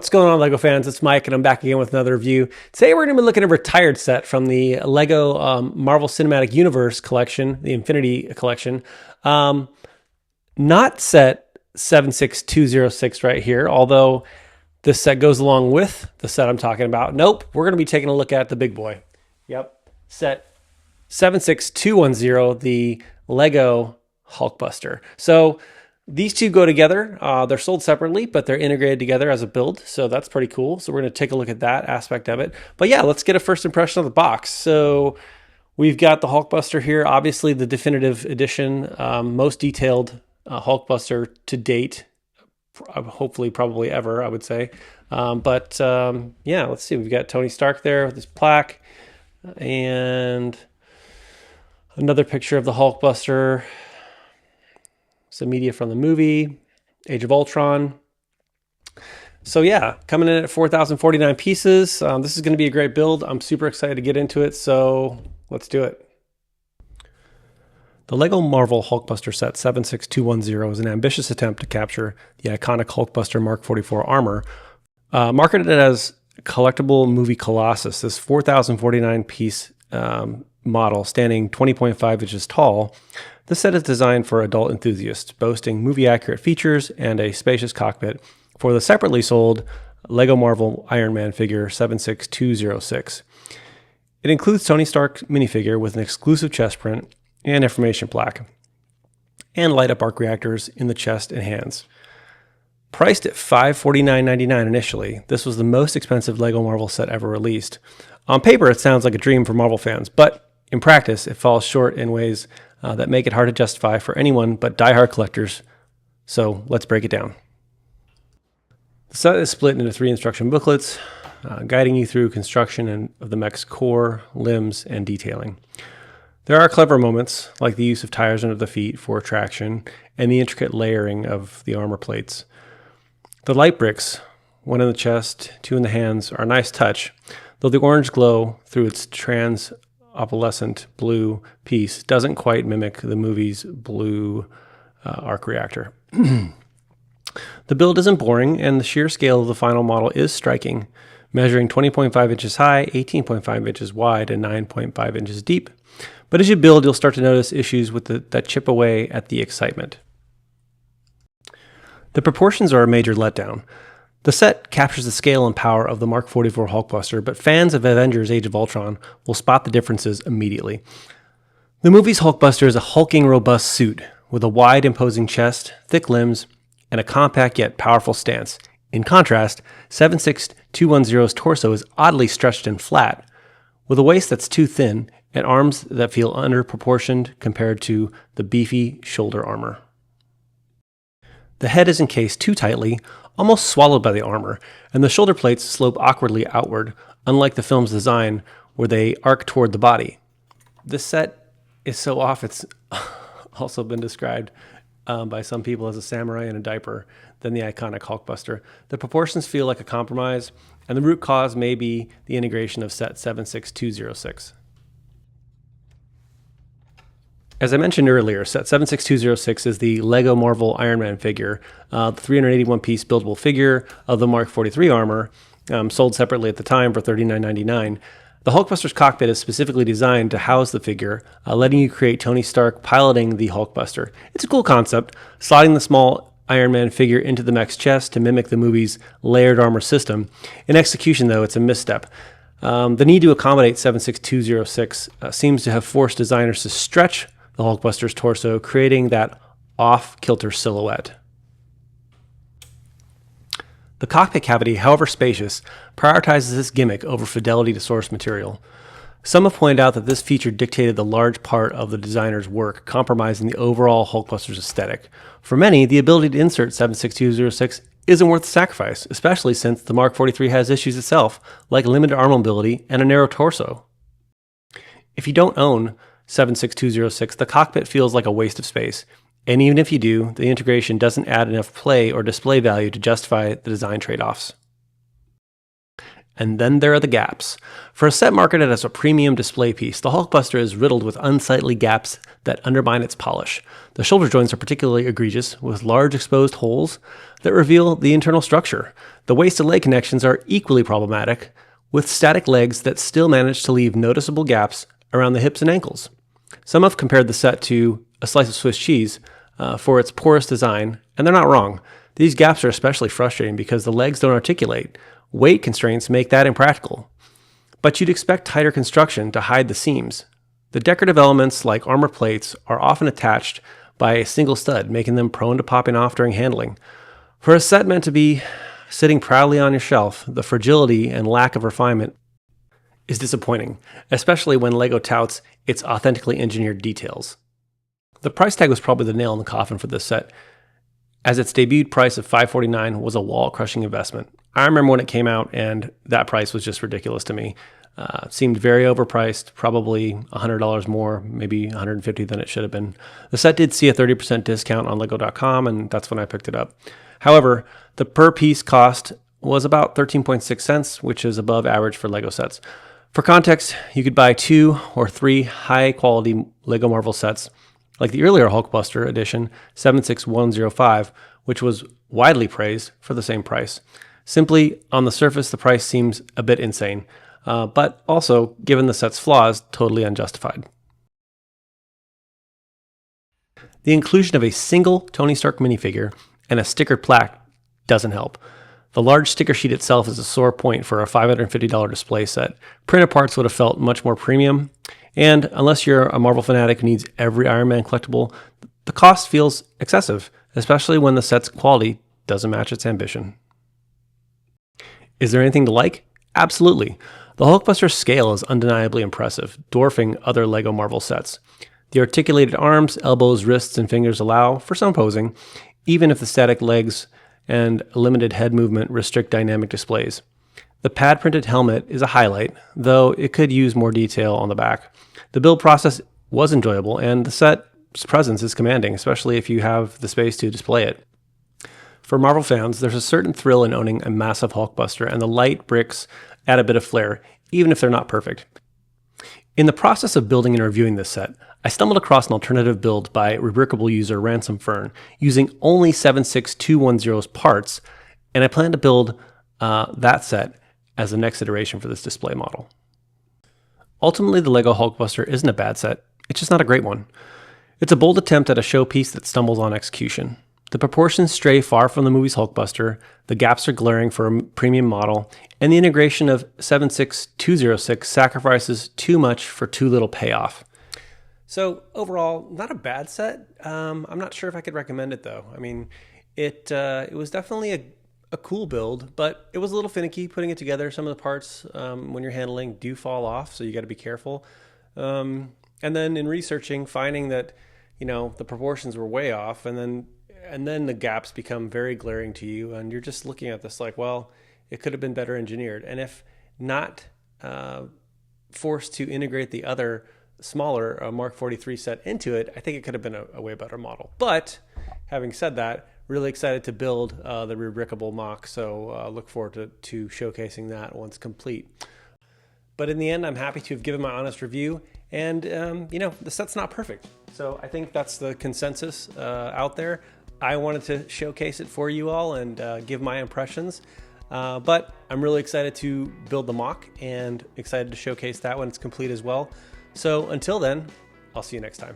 What's going on, LEGO fans? It's Mike, and I'm back again with another review. Today we're going to be looking at a retired set from the LEGO Marvel Cinematic Universe collection, the Infinity collection. Not set 76206 right here, although this set goes along with the set I'm talking about. Nope, we're going to be taking a look at the big boy. Yep, set 76210, the LEGO Hulkbuster. So these two go together. They're sold separately, but they're integrated together as a build. So that's pretty cool. So we're going to take a look at that aspect of it. But yeah, let's get a first impression of the box. So we've got the Hulkbuster here, obviously the definitive edition, most detailed Hulkbuster to date, hopefully probably ever, I would say. Yeah, let's see. We've got Tony Stark there with his plaque and another picture of the Hulkbuster. Some media from the movie, Age of Ultron. So yeah, coming in at 4,049 pieces. This is going to be a great build. I'm super excited to get into it, so let's do it. The LEGO Marvel Hulkbuster set 76210 is an ambitious attempt to capture the iconic Hulkbuster Mark 44 armor. Marketed as collectible movie Colossus, this 4,049 piece model standing 20.5 inches tall, this set is designed for adult enthusiasts, boasting movie-accurate features and a spacious cockpit for the separately sold LEGO Marvel Iron Man figure 76206. It includes Tony Stark minifigure with an exclusive chest print and information plaque, and light-up arc reactors in the chest and hands. Priced at $549.99 initially, this was the most expensive LEGO Marvel set ever released. On paper, it sounds like a dream for Marvel fans, but in practice, it falls short in ways that make it hard to justify for anyone but diehard collectors. So let's break it down. The set is split into 3 instruction booklets, guiding you through construction of the mech's core, limbs, and detailing. There are clever moments, like the use of tires under the feet for traction and the intricate layering of the armor plates. The light bricks, 1 in the chest, 2 in the hands, are a nice touch, though the orange glow through its opalescent blue piece doesn't quite mimic the movie's blue arc reactor. The build isn't boring, and the sheer scale of the final model is striking, measuring 20.5 inches high, 18.5 inches wide, and 9.5 inches deep. But as you build, you'll start to notice issues with that chip away at the excitement. The proportions are a major letdown. The set captures the scale and power of the Mark 44 Hulkbuster, but fans of Avengers Age of Ultron will spot the differences immediately. The movie's Hulkbuster is a hulking, robust suit with a wide, imposing chest, thick limbs, and a compact yet powerful stance. In contrast, 76210's torso is oddly stretched and flat, with a waist that's too thin and arms that feel underproportioned compared to the beefy shoulder armor. The head is encased too tightly, almost swallowed by the armor, and the shoulder plates slope awkwardly outward, unlike the film's design where they arc toward the body. This set is so off it's also been described by some people as a samurai in a diaper than the iconic Hulkbuster. The proportions feel like a compromise, and the root cause may be the integration of set 76206. As I mentioned earlier, set 76206 is the LEGO Marvel Iron Man figure, the 381-piece buildable figure of the Mark 43 armor, sold separately at the time for $39.99. The Hulkbuster's cockpit is specifically designed to house the figure, letting you create Tony Stark piloting the Hulkbuster. It's a cool concept, sliding the small Iron Man figure into the mech's chest to mimic the movie's layered armor system. In execution, though, it's a misstep. The need to accommodate 76206 seems to have forced designers to stretch the Hulkbuster's torso, creating that off-kilter silhouette. The cockpit cavity, however spacious, prioritizes this gimmick over fidelity to source material. Some have pointed out that this feature dictated the large part of the designer's work, compromising the overall Hulkbuster's aesthetic. For many, the ability to insert 76206 isn't worth the sacrifice, especially since the Mark 43 has issues itself, like limited arm mobility and a narrow torso. If you don't own 76206, the cockpit feels like a waste of space, and even if you do, the integration doesn't add enough play or display value to justify the design trade-offs. And then there are the gaps. For a set marketed as a premium display piece, the Hulkbuster is riddled with unsightly gaps that undermine its polish. The shoulder joints are particularly egregious, with large exposed holes that reveal the internal structure. The waist and leg connections are equally problematic, with static legs that still manage to leave noticeable gaps around the hips and ankles. Some have compared the set to a slice of Swiss cheese for its porous design, and they're not wrong. These gaps are especially frustrating because the legs don't articulate. Weight constraints make that impractical. But you'd expect tighter construction to hide the seams. The decorative elements, like armor plates, are often attached by a single stud, making them prone to popping off during handling. For a set meant to be sitting proudly on your shelf, the fragility and lack of refinement is disappointing, especially when LEGO touts its authentically engineered details. The price tag was probably the nail in the coffin for this set, as its debuted price of $549 was a wall-crushing investment. I remember when it came out, and that price was just ridiculous to me. It seemed very overpriced, probably $100 more, maybe $150 than it should have been. The set did see a 30% discount on Lego.com, and that's when I picked it up. However, the per-piece cost was about 13.6 cents, which is above average for Lego sets. For context, you could buy 2 or 3 high-quality Lego Marvel sets, like the earlier Hulkbuster edition 76105, which was widely praised for the same price. Simply, on the surface, the price seems a bit insane, but also, given the set's flaws, totally unjustified. The inclusion of a single Tony Stark minifigure and a stickered plaque doesn't help. The large sticker sheet itself is a sore point for a $550 display set. Printed parts would have felt much more premium, and unless you're a Marvel fanatic who needs every Iron Man collectible, the cost feels excessive, especially when the set's quality doesn't match its ambition. Is there anything to like? Absolutely. The Hulkbuster's scale is undeniably impressive, dwarfing other LEGO Marvel sets. The articulated arms, elbows, wrists, and fingers allow for some posing, even if the static legs and limited head movement restrict dynamic displays. The pad-printed helmet is a highlight, though it could use more detail on the back. The build process was enjoyable, and the set's presence is commanding, especially if you have the space to display it. For Marvel fans, there's a certain thrill in owning a massive Hulkbuster, and the light bricks add a bit of flair, even if they're not perfect. In the process of building and reviewing this set, I stumbled across an alternative build by Rebrickable user Ransom Fern, using only 76210's parts, and I plan to build that set as the next iteration for this display model. Ultimately, the LEGO Hulkbuster isn't a bad set, it's just not a great one. It's a bold attempt at a showpiece that stumbles on execution. The proportions stray far from the movie's Hulkbuster, the gaps are glaring for a premium model, and the integration of 76206 sacrifices too much for too little payoff. So overall, not a bad set. I'm not sure if I could recommend it though. I mean, it was definitely a cool build, but it was a little finicky putting it together. Some of the parts when you're handling do fall off, so you got to be careful. And then in researching, finding that the proportions were way off, and then the gaps become very glaring to you, and you're just looking at this like, well, it could have been better engineered. And if not forced to integrate the other smaller Mark 43 set into it, I think it could have been a way better model. But having said that, really excited to build the Rebrickable mock, so look forward to showcasing that once complete. But in the end, I'm happy to have given my honest review, and the set's not perfect. So I think that's the consensus out there. I wanted to showcase it for you all and give my impressions, but I'm really excited to build the mock and excited to showcase that when it's complete as well. So until then, I'll see you next time.